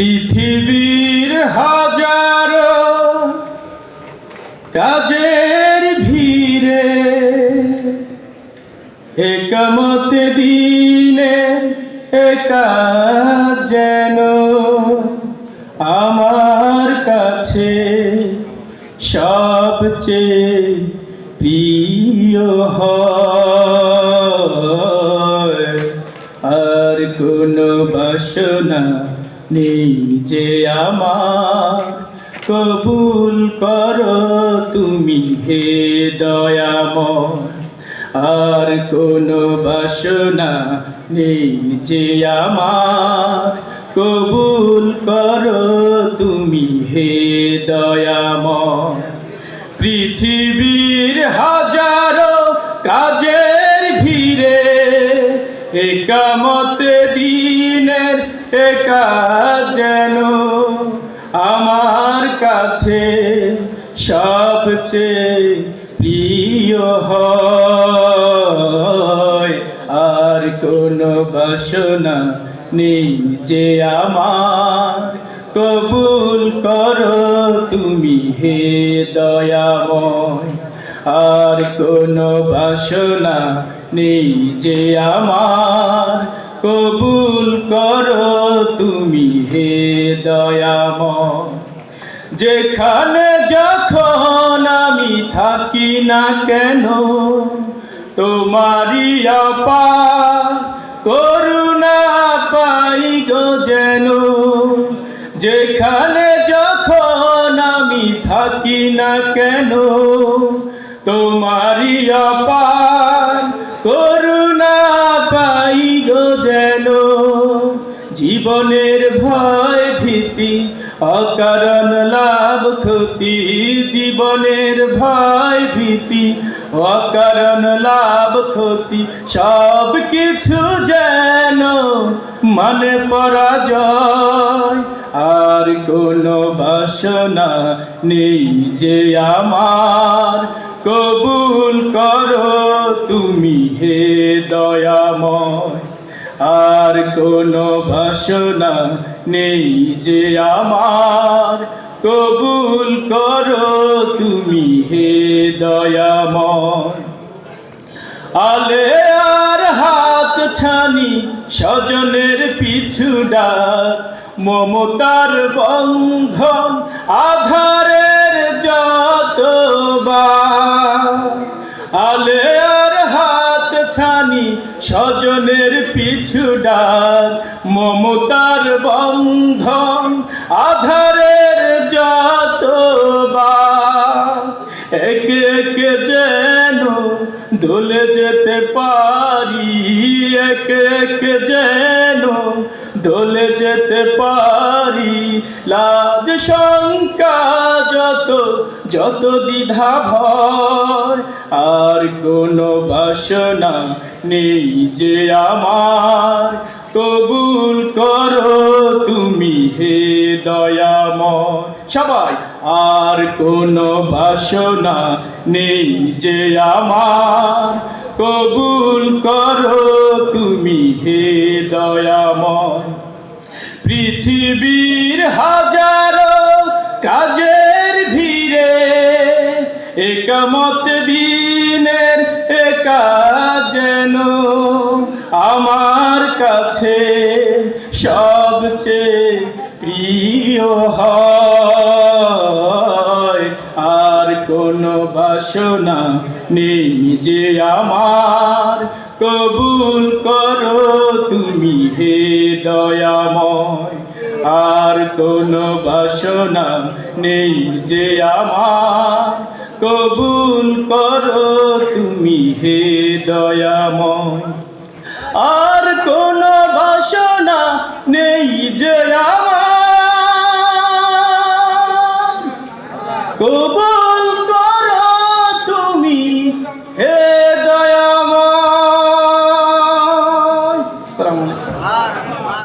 পৃথিবীর হাজারো কাজের ভিড়ে একামত দিনের কাজ যেন আমার কাছে সবচেয়ে প্রিয় হয়। আর কোনো বাসনা নেই যে আমার, কবুল করো তুমি হে দয়াময়। আর কোনো বাসনা নেই যে আমার, কবুল করো তুমি হে দয়াময়। পৃথিবীর হাজারো কাজের ভিড়ে একামত দিনের কাজ যেন আমার কাছে সবচেয়ে প্রিয় হয়। আর কোনো বাসনা নেই যে আমার, কবুল করো তুমি হে দয়াময়। আর কোনো বাসনা নেই যে আমার, কবুল করো তুমি হে দয়াময়। যেখানে যখন আমি থাকি না কেন, তোমারই অপার করুণা পাই গো যেন। যেখানে যখন আমি থাকি না কেন, তোমারই অপার করুণা পাই গো যেন। জীবনের ভয় ভীতি অকারণ লাভ ক্ষতি, জীবনের ভয় ভীতি অকারণ লাভ ক্ষতি, সব কিছু যেন মানে পরাজয়। আর কোনো বাসনা নেই যে আমার, কবুল করো তুমি হে দয়াময়। আর কোনো বাসনা নেই যে আমার, কবুল করো তুমি হে দয়াময়। আলে আর হাত ছানি স্বজনের পিছু ডাক, মমতার বন্ধন আধারের যতবার। আলে আর হাত ছানি স্বজনের পিছু ডাক, মমতার বন্ধন আধারের যতবার। একে একে যেন দোলে যেতে পারি, একে একে যেন দোলে যেতে পারি। লাজ শঙ্কা যত যত দ্বিধা ভয়, আর কোনো বাসনা নেই যে আমার, কবুল করো তুমি হে দয়াময়। সবাই, আর কোনো বাসনা নেই যে আমার, কবুল করো তুমি হে দয়াময়। পৃথিবীর হাজারো কাজের ভিড়ে একামত দিনের কাজ যেন আমার কাছে সবচেয়ে প্রিয় হয়। আর কোনো বাসনা নেই যে আমার, কবুল করো তুমি হে দয়াময়। আর কোনো বাসনা নেই যে আমার, কবুল করো তুমি হে দয়াময়। আর কোনো বাসনা নেই যে আমার, কবুল